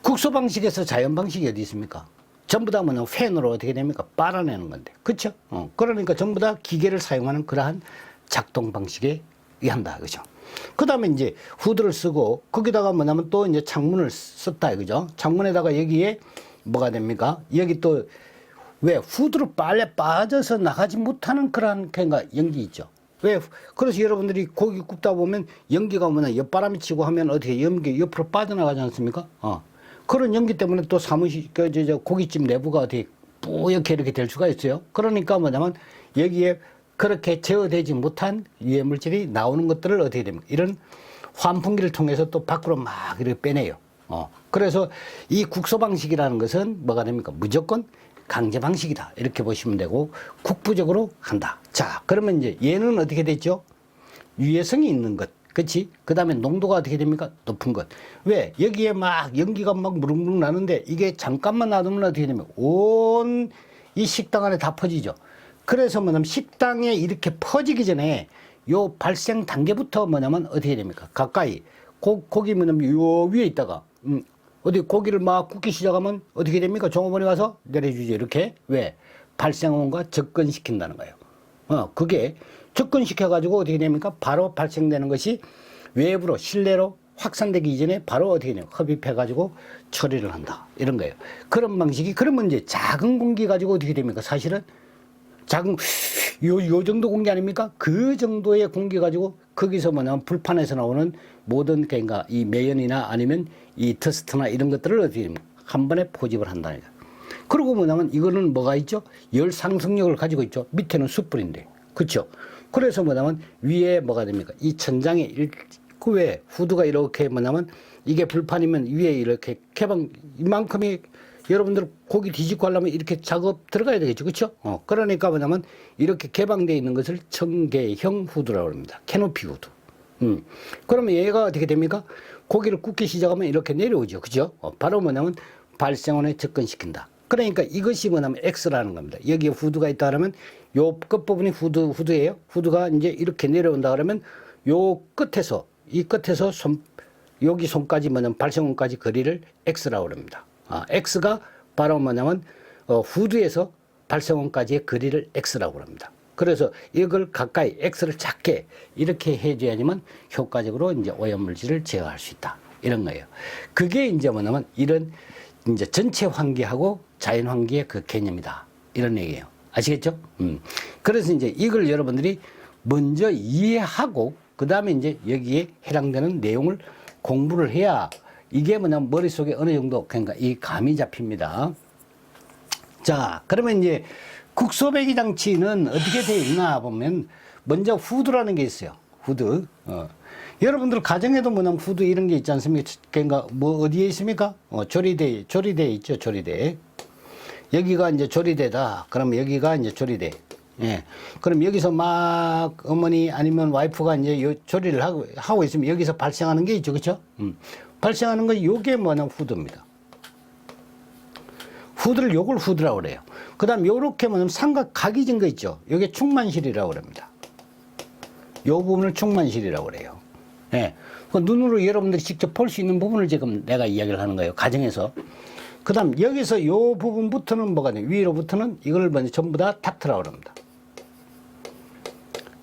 국소 방식에서 자연 방식이 어디 있습니까? 전부 다 뭐냐면 팬으로 어떻게 됩니까? 빨아내는 건데. 그쵸? 그러니까 전부 다 기계를 사용하는 그러한 작동 방식에 의한다. 그죠? 그 다음에 이제 후드를 쓰고 거기다가 뭐냐면 또 이제 창문을 썼다. 그죠? 창문에다가 여기에 뭐가 됩니까? 여기 또 왜 후드로 빨래 빠져서 나가지 못하는 그런 그러니까 연기 있죠. 왜? 그래서 여러분들이 고기 굽다 보면 연기가 뭐냐 옆바람이 치고 하면 어떻게 연기 옆으로 빠져나가지 않습니까? 그런 연기 때문에 또 사무실 고깃집 내부가 어떻게 뿌옇게 이렇게 될 수가 있어요. 그러니까 뭐냐면 여기에 그렇게 제어되지 못한 유해 물질이 나오는 것들을 어떻게 됩니까? 이런 환풍기를 통해서 또 밖으로 막 이렇게 빼내요. 그래서 이 국소 방식이라는 것은 뭐가 됩니까? 무조건 강제 방식이다. 이렇게 보시면 되고 국부적으로 한다. 자, 그러면 이제 얘는 어떻게 됐죠? 유해성이 있는 것. 그치? 그 다음에 농도가 어떻게 됩니까? 높은 것. 왜? 여기에 막 연기가 막 무릉무릉 나는데 이게 잠깐만 놔두면 어떻게 됩니까? 온 이 식당 안에 다 퍼지죠. 그래서 뭐냐면 식당에 이렇게 퍼지기 전에 요 발생 단계부터 뭐냐면 어떻게 됩니까? 가까이 고기 뭐냐면 요 위에 있다가 어디 고기를 막 굽기 시작하면 어떻게 됩니까? 종업원이 와서 내려주죠. 이렇게. 왜? 발생원과 접근시킨다는 거예요. 그게 접근시켜가지고 어떻게 됩니까? 바로 발생되는 것이 외부로 실내로 확산되기 이전에 바로 어떻게 돼요? 흡입해가지고 처리를 한다. 이런 거예요. 그런 방식이, 그러면 이제 작은 공기 가지고 어떻게 됩니까? 사실은 작은, 요 정도 공기 아닙니까? 그 정도의 공기 가지고 거기서 뭐냐면 불판에서 나오는 모든 그러니까 이 매연이나 아니면 이 더스트나 이런 것들을 어떻게 됩니까? 한 번에 포집을 한다는 거예요. 그리고 뭐냐면 이거는 뭐가 있죠? 열 상승력을 가지고 있죠. 밑에는 숯불인데. 그렇죠? 그래서 뭐냐면 위에 뭐가 됩니까? 이 천장에 그 외에 후드가 이렇게 뭐냐면 이게 불판이면 위에 이렇게 개방 이만큼이 여러분들 고기 뒤집고 하려면 이렇게 작업 들어가야 되겠죠. 그렇죠? 그러니까 뭐냐면 이렇게 개방되어 있는 것을 청개형 후드라고 합니다. 캐노피 후드. 그러면 얘가 어떻게 됩니까? 고기를 굽기 시작하면 이렇게 내려오죠. 그죠? 바로 뭐냐면 발생원에 접근시킨다. 그러니까 이것이 뭐냐면 X라는 겁니다. 여기에 후드가 있다 그러면 요 끝부분이 후드예요. 후드가 이제 이렇게 내려온다 그러면 요 끝에서, 이 끝에서 여기 손까지 뭐냐면 발생원까지 거리를 X라고 합니다. X가 바로 뭐냐면 후드에서 발생원까지의 거리를 X라고 합니다. 그래서 이걸 가까이 X를 작게 이렇게 해줘야지만 효과적으로 이제 오염물질을 제어할 수 있다. 이런 거예요. 그게 이제 뭐냐면 이런 이제 전체 환기하고 자연 환기의 그 개념이다. 이런 얘기예요. 아시겠죠? 그래서 이제 이걸 여러분들이 먼저 이해하고 그 다음에 이제 여기에 해당되는 내용을 공부를 해야 이게 뭐냐면 머릿속에 어느 정도 그러니까 이 감이 잡힙니다. 자, 그러면 이제 국소배기 장치는 어떻게 되어 있나 보면 먼저 후드라는 게 있어요. 후드. 여러분들 가정에도 뭐냐면 후드 이런 게 있지 않습니까? 그러니까 뭐 어디에 있습니까? 조리대 있죠. 조리대. 여기가 이제 조리대다. 그러면 여기가 이제 조리대. 예. 그럼 여기서 막 어머니 아니면 와이프가 이제 요 조리를 하고 있으면 여기서 발생하는 게 있죠. 그렇죠? 발생하는 거 요게 뭐냐면 후드입니다. 후드를 요걸 후드라고 그래요. 그 다음 요렇게 뭐냐면 삼각 각이 진 거 있죠. 요게 충만실이라고 그럽니다. 요 부분을 충만실이라고 그래요. 예. 그 눈으로 여러분들이 직접 볼 수 있는 부분을 지금 내가 이야기를 하는 거예요. 가정에서. 그 다음 여기서 요 부분부터는 뭐가 돼요? 위로부터는 이걸 먼저 전부 다 닥트라고 합니다.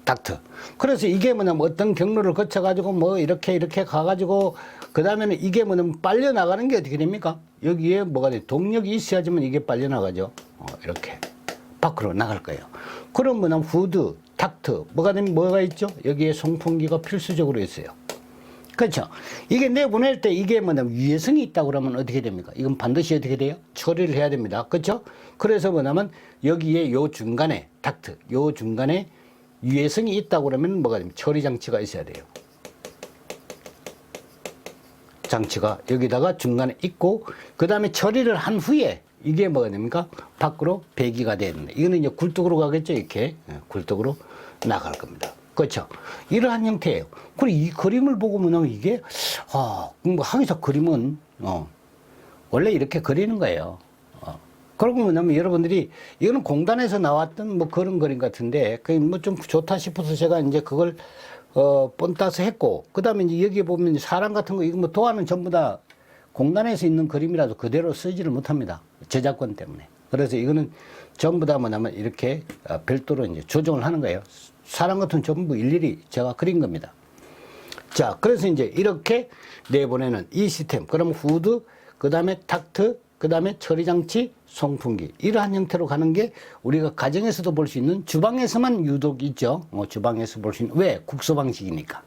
닥트. 그래서 이게 뭐냐면 어떤 경로를 거쳐가지고 뭐 이렇게 가가지고 그 다음에는 이게 뭐냐면 빨려 나가는 게 어떻게 됩니까? 여기에 뭐가 돼? 동력이 있어야지만 이게 빨려 나가죠. 이렇게 밖으로 나갈 거예요. 그럼 뭐냐면 후드, 닥트, 뭐가 있죠? 여기에 송풍기가 필수적으로 있어요. 그렇죠? 이게 내보낼 때 이게 뭐냐면 유해성이 있다고 그러면 어떻게 됩니까? 이건 반드시 어떻게 돼요? 처리를 해야 됩니다. 그렇죠? 그래서 뭐냐면 여기에 요 중간에 닥트, 요 중간에 유해성이 있다고 그러면 뭐가 됩니까? 처리 장치가 있어야 돼요. 장치가 여기다가 중간에 있고 그 다음에 처리를 한 후에 이게 뭐가 됩니까? 밖으로 배기가 돼야 됩니다. 이거는 이제 굴뚝으로 가겠죠. 이렇게 굴뚝으로 나갈 겁니다. 그렇죠? 이러한 형태예요. 그리고 이 그림을 보고 보면 이게 뭐 항상 그림은 원래 이렇게 그리는 거예요. 그러고 뭐냐면 여러분들이 이거는 공단에서 나왔던 뭐 그런 그림 같은데 그게 뭐 좀 좋다 싶어서 제가 이제 그걸 본따서 했고 그 다음에 이제 여기에 보면 사람 같은 거 이거 뭐 도안은 전부 다 공단에서 있는 그림이라도 그대로 쓰지를 못합니다. 저작권 때문에. 그래서 이거는 전부 다 뭐냐면 이렇게 별도로 이제 조정을 하는 거예요. 사람 같은 전부 일일이 제가 그린 겁니다. 자, 그래서 이제 이렇게 내보내는 이 시스템. 그럼 후드, 그 다음에 닥트, 그 다음에 처리장치, 송풍기. 이러한 형태로 가는 게 우리가 가정에서도 볼 수 있는 주방에서만 유독 있죠. 주방에서 볼 수 있는. 왜? 국소 방식이니까.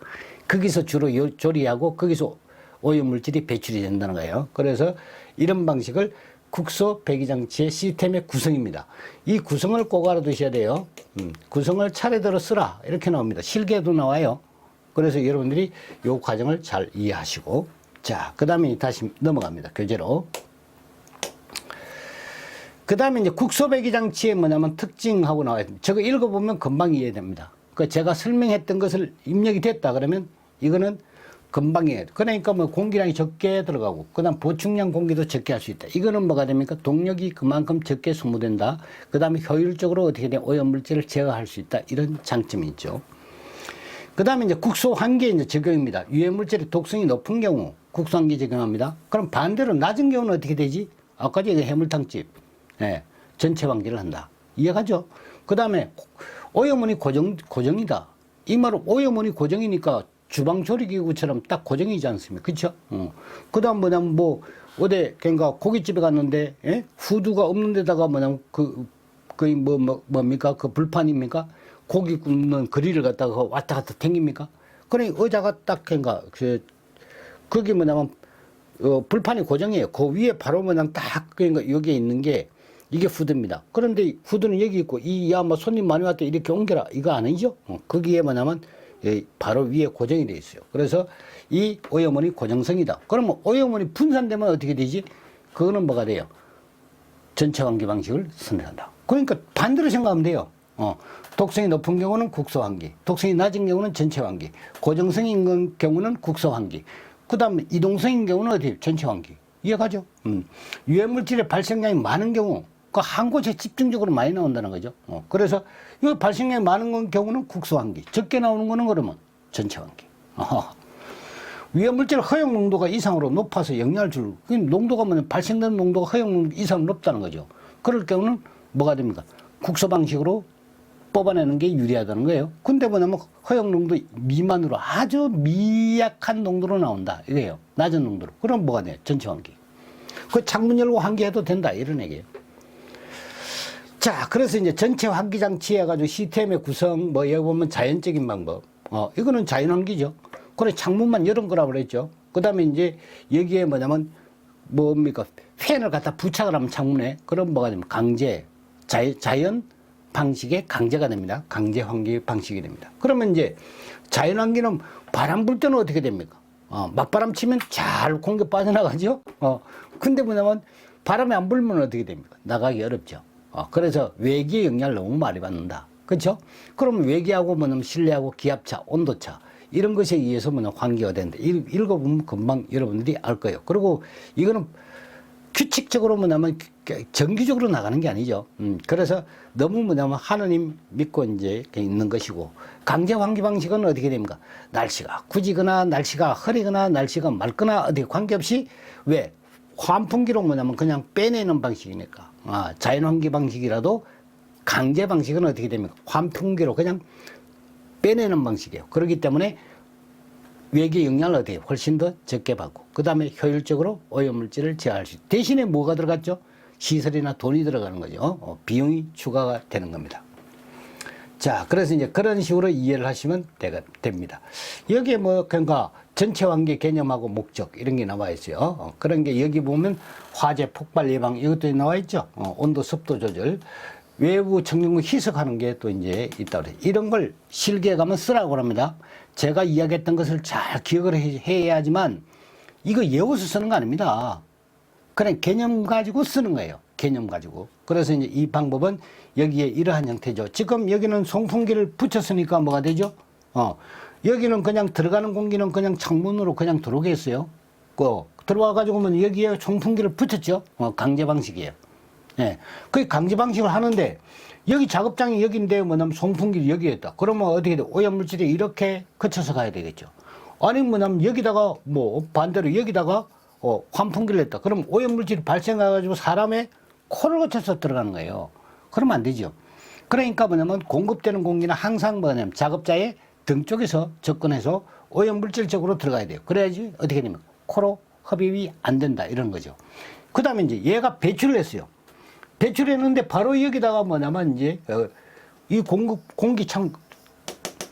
거기서 주로 조리하고 거기서 오염물질이 배출이 된다는 거예요. 그래서 이런 방식을 국소 배기장치의 시스템의 구성입니다. 이 구성을 꼭 알아두셔야 돼요. 구성을 차례대로 쓰라. 이렇게 나옵니다. 실계도 나와요. 그래서 여러분들이 이 과정을 잘 이해하시고. 자, 그 다음에 다시 넘어갑니다. 교재로. 그 다음에 이제 국소 배기장치의 뭐냐면 특징하고 나와요. 저거 읽어보면 금방 이해됩니다. 그 제가 설명했던 것을 입력이 됐다 그러면 이거는 금방 이해해요. 그러니까 뭐 공기량이 적게 들어가고 그다음 보충량 공기도 적게 할 수 있다. 이거는 뭐가 됩니까? 동력이 그만큼 적게 소모된다. 그 다음에 효율적으로 어떻게 돼? 오염물질을 제어할 수 있다. 이런 장점이 있죠. 그 다음에 이제 국소 환기에 이제 적용입니다. 유해물질의 독성이 높은 경우 국소 환기 적용합니다. 그럼 반대로 낮은 경우는 어떻게 되지? 아까 전에 해물탕집. 전체 환기를 한다. 이해가죠? 그 다음에 오염원이 고정이다. 이 말은 오염원이 고정이니까 주방 조리기구처럼 딱 고정이지 않습니까? 그쵸? 그 다음 뭐냐면 뭐 어디 그러니까 고깃집에 갔는데 후드가 없는 데다가 뭐냐면 뭡니까? 그 불판입니까? 고기 굽는 그릴을 갖다가 왔다 갔다 댕깁니까? 그러니 의자가 딱 그러니까 그게 뭐냐면 불판이 고정이에요. 그 위에 바로 뭐냐면 딱 그러니까 여기에 있는 게 이게 후드입니다. 그런데 후드는 여기 있고 뭐 손님 많이 왔다 이렇게 옮겨라 이거 아니죠? 거기에 뭐냐면 바로 위에 고정이 돼 있어요. 그래서 이 오염원이 고정성이다. 그러면 오염원이 분산되면 어떻게 되지? 그거는 뭐가 돼요? 전체 환기 방식을 선택한다. 그러니까 반대로 생각하면 돼요. 독성이 높은 경우는 국소환기, 독성이 낮은 경우는 전체환기, 고정성인 경우는 국소환기, 그 다음에 이동성인 경우는 어디? 전체환기. 이해가죠? 유해물질의 발생량이 많은 경우, 그 한 곳에 집중적으로 많이 나온다는 거죠. 그래서 이 발생량이 많은 경우는 국소환기, 적게 나오는 거는 그러면 전체환기. 유해물질 허용 농도가 이상으로 높아서 영향을 줄, 농도가 뭐냐, 발생되는 농도가 허용 농도 이상 높다는 거죠. 그럴 경우는 뭐가 됩니까? 국소 방식으로 뽑아내는 게 유리하다는 거예요. 근데 뭐냐면 허용 농도 미만으로 아주 미약한 농도로 나온다. 이거예요. 낮은 농도로. 그럼 뭐가 돼? 전체 환기. 그 창문 열고 환기해도 된다. 이런 얘기예요. 자, 그래서 이제 전체 환기 장치 해가지고 시스템의 구성, 뭐 여기 보면 자연적인 방법. 이거는 자연 환기죠. 그래, 창문만 열은 거라고 그랬죠. 그 다음에 이제 여기에 뭐냐면 뭡니까? 팬을 갖다 부착을 하면 창문에. 그럼 뭐가 되면 강제, 자연 방식의 강제가 됩니다. 강제 환기 방식이 됩니다. 그러면 이제 자연 환기는 바람 불 때는 어떻게 됩니까? 맞바람 치면 잘 공기 빠져나가죠. 근데 뭐냐면 바람이 안 불면 어떻게 됩니까? 나가기 어렵죠. 그래서 외기의 영향을 너무 많이 받는다. 그렇죠? 그러면 외기하고 뭐냐면 실내하고 기압차, 온도차 이런 것에 의해서 뭐냐 환기가 되는데 읽어보면 금방 여러분들이 알 거예요. 그리고 이거는 규칙적으로 뭐냐면 정기적으로 나가는 게 아니죠. 그래서 너무 뭐냐면 하느님 믿고 이제 있는 것이고, 강제 환기 방식은 어떻게 됩니까? 날씨가 굳이거나 날씨가 흐리거나 날씨가 맑거나 어디 관계없이 왜 환풍기로 뭐냐면 그냥 빼내는 방식이니까. 자연 환기 방식이라도 강제 방식은 어떻게 됩니까? 환풍기로 그냥 빼내는 방식이에요. 그렇기 때문에 외기 영향을 어떻게 훨씬 더 적게 받고, 그 다음에 효율적으로 오염물질을 제어할 수 있고, 대신에 뭐가 들어갔죠? 시설이나 돈이 들어가는 거죠. 비용이 추가가 되는 겁니다. 자, 그래서 이제 그런 식으로 이해를 하시면 됩니다. 여기에 뭐 그러니까 전체 환기 개념하고 목적 이런 게 나와 있어요. 그런 게 여기 보면 화재 폭발 예방 이것도 나와 있죠. 온도 습도 조절, 외부 청정구 희석하는 게 또 이제 있다 그래요. 이런 걸 실기에 가면 쓰라고 합니다. 제가 이야기했던 것을 잘 기억을 해야지만 이거 외워서 쓰는 거 아닙니다. 그냥 개념 가지고 쓰는 거예요. 개념 가지고. 그래서 이제 이 방법은 여기에 이러한 형태죠. 지금 여기는 송풍기를 붙였으니까 뭐가 되죠? 여기는 그냥 들어가는 공기는 그냥 창문으로 그냥 들어오게 했어요. 들어와 가지고는 여기에 송풍기를 붙였죠. 강제 방식이에요. 예. 그 강제 방식을 하는데 여기 작업장이 여기인데 뭐냐면 송풍기를 여기에 있다. 그러면 어떻게 돼? 오염물질이 이렇게 거쳐서 가야 되겠죠. 아니 뭐냐면 여기다가 뭐 반대로 여기다가 환풍기를 했다. 그럼 오염물질이 발생해가지고 사람의 코를 거쳐서 들어가는 거예요. 그러면 안 되죠. 그러니까 뭐냐면 공급되는 공기는 항상 뭐냐면 작업자의 등 쪽에서 접근해서 오염물질적으로 들어가야 돼요. 그래야지 어떻게 되면 코로 흡입이 안 된다. 이런 거죠. 그 다음에 이제 얘가 배출을 했어요. 배출했는데 바로 여기다가 뭐냐면 이제 이 공기창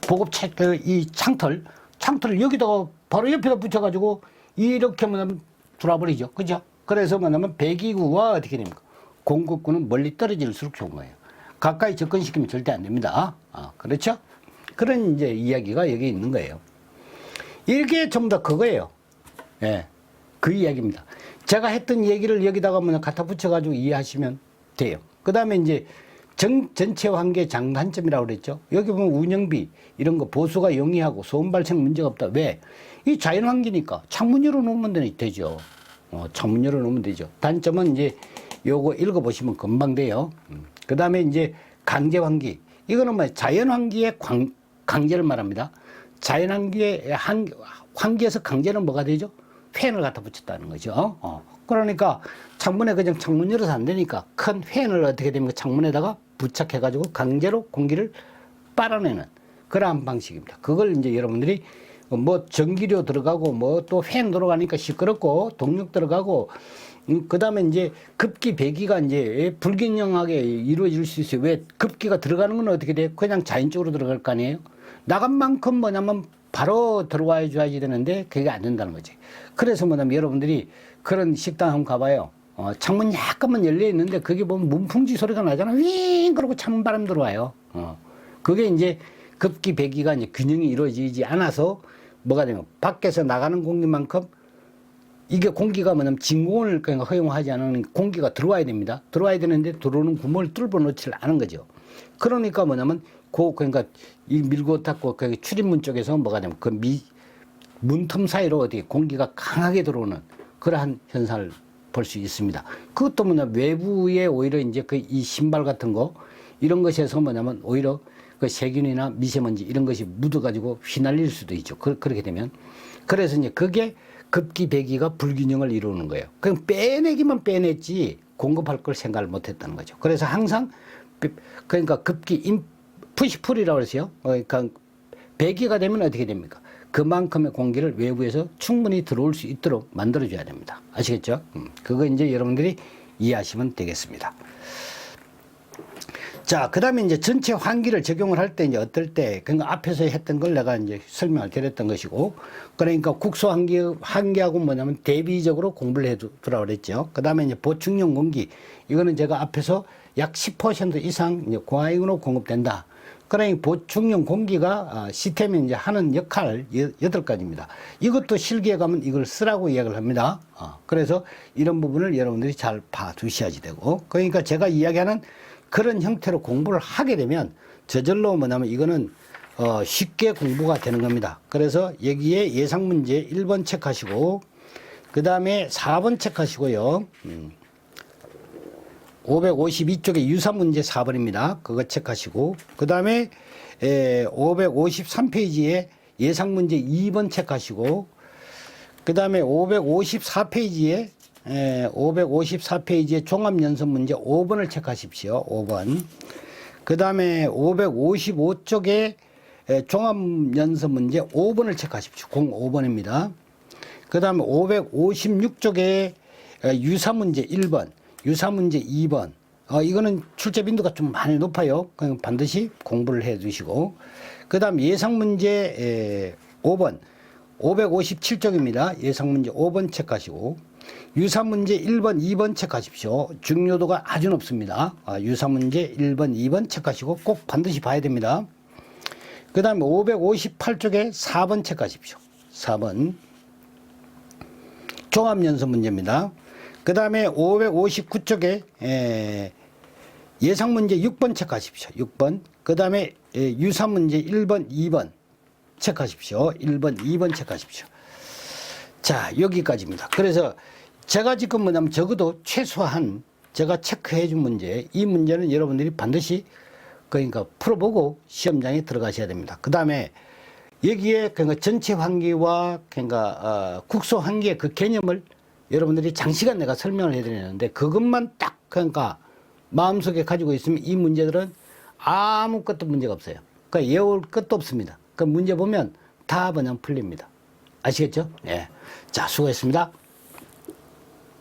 보급체 이 창틀을 여기다가 바로 옆에다 붙여가지고 이렇게 뭐냐면 돌아버리죠. 그죠? 그래서 뭐냐면 배기구와 어떻게 됩니까? 공급구는 멀리 떨어질수록 좋은 거예요. 가까이 접근시키면 절대 안 됩니다. 그렇죠? 그런 이제 이야기가 여기 있는 거예요. 이게 전부 다 그거예요. 예. 그 이야기입니다. 제가 했던 얘기를 여기다가 뭐 갖다 붙여가지고 이해하시면 돼요. 그 다음에 이제 전체 환기의 장단점이라고 그랬죠. 여기 보면 운영비 이런 거 보수가 용이하고 소음 발생 문제가 없다. 왜? 이 자연 환기니까 창문 열어 놓으면 되죠. 창문 열어 놓으면 되죠. 단점은 이제 요거 읽어보시면 금방 돼요. 그 다음에 이제 강제 환기. 이거는 뭐 자연 환기의 강제를 말합니다. 자연 환기의 환기에서 강제는 뭐가 되죠? 팬을 갖다 붙였다는 거죠. 그러니까 창문에 그냥 창문 열어서 안 되니까 큰 팬을 어떻게 됩니까? 창문에다가 부착해가지고 강제로 공기를 빨아내는 그러한 방식입니다. 그걸 이제 여러분들이 뭐 전기료 들어가고 뭐 또 팬 들어가니까 시끄럽고 동력 들어가고 그 다음에 이제 급기 배기가 이제 불균형하게 이루어질 수 있어요. 왜? 급기가 들어가는 건 어떻게 돼요? 그냥 자연적으로 들어갈 거 아니에요? 나간 만큼 뭐냐면 바로 들어와 줘야지 되는데 그게 안 된다는 거지. 그래서 뭐냐면 여러분들이 그런 식당 한번 가봐요. 창문 약간만 열려 있는데 그게 보면 문풍지 소리가 나잖아. 윙! 그러고 찬 바람 들어와요. 그게 이제 급기 배기가 이제 균형이 이루어지지 않아서 뭐가 되면 밖에서 나가는 공기만큼 이게 공기가 뭐냐면 진공을 그러니까 허용하지 않은 공기가 들어와야 됩니다. 들어와야 되는데 들어오는 구멍을 뚫어 놓지 않은 거죠. 그러니까 뭐냐면 그러니까 이 밀고 닫고 그 출입문 쪽에서 뭐가 되면 그 문틈 사이로 어디 공기가 강하게 들어오는 그러한 현상을 볼 수 있습니다. 그것도 뭐냐 외부에 오히려 이제 그 이 신발 같은 거 이런 것에서 뭐냐면 오히려 그 세균이나 미세먼지 이런 것이 묻어가지고 휘날릴 수도 있죠. 그렇게 되면 그래서 이제 그게 급기 배기가 불균형을 이루는 거예요. 그냥 빼내기만 빼냈지 공급할 걸 생각을 못했다는 거죠. 그래서 항상 그러니까 급기 푸시풀이라고 그러세요. 그러니까 배기가 되면 어떻게 됩니까? 그만큼의 공기를 외부에서 충분히 들어올 수 있도록 만들어줘야 됩니다. 아시겠죠? 그거 이제 여러분들이 이해하시면 되겠습니다. 자, 그 다음에 이제 전체 환기를 적용을 할 때 이제 어떨 때, 그러니까 앞에서 했던 걸 내가 이제 설명을 드렸던 것이고, 그러니까 국소 환기하고 뭐냐면 대비적으로 공부를 해두라고 그랬죠. 그 다음에 이제 보충용 공기, 이거는 제가 앞에서 약 10% 이상 이제 고하행으로 공급된다. 그러니 보충용 공기가 시스템에 이제 하는 역할 8가지입니다. 이것도 실기에 가면 이걸 쓰라고 이야기를 합니다. 그래서 이런 부분을 여러분들이 잘 봐두셔야지 되고, 그러니까 제가 이야기하는 그런 형태로 공부를 하게 되면 저절로 뭐냐면 이거는 쉽게 공부가 되는 겁니다. 그래서 여기에 예상 문제 1번 체크하시고 그 다음에 4번 체크하시고요. 552쪽에 유사 문제 4번입니다. 그거 체크하시고 그 다음에 553페이지에 예상 문제 2번 체크하시고 그 다음에 554페이지에 554페이지에 종합연습 문제 5번을 체크하십시오. 5번. 그 다음에 555쪽에 종합연습 문제 5번을 체크하십시오. 05번입니다. 그 다음에 556쪽에 유사 문제 1번, 유사 문제 2번. 이거는 출제 빈도가 좀 많이 높아요. 그냥 반드시 공부를 해 두시고. 그 다음 예상 문제 5번, 557쪽입니다. 예상 문제 5번 체크하시고. 유사 문제 1번, 2번 체크하십시오. 중요도가 아주 높습니다. 유사 문제 1번, 2번 체크하시고 꼭 반드시 봐야 됩니다. 그 다음에 558쪽에 4번 체크하십시오. 4번. 종합연습 문제입니다. 그 다음에 559쪽에 예상 문제 6번 체크하십시오. 6번. 그 다음에 유사 문제 1번, 2번 체크하십시오. 1번, 2번 체크하십시오. 자, 여기까지입니다. 그래서 제가 지금 뭐냐면 적어도 최소한 제가 체크해 준 문제, 이 문제는 여러분들이 반드시 그러니까 풀어보고 시험장에 들어가셔야 됩니다. 그 다음에 여기에 그러니까 전체 환기와 그러니까 국소 환기의 그 개념을 여러분들이 장시간 내가 설명을 해드리는데 그것만 딱 그러니까 마음속에 가지고 있으면 이 문제들은 아무것도 문제가 없어요. 그러니까 외울 것도 없습니다. 그 문제 보면 다 그냥 풀립니다. 아시겠죠? 예. 자, 수고했습니다.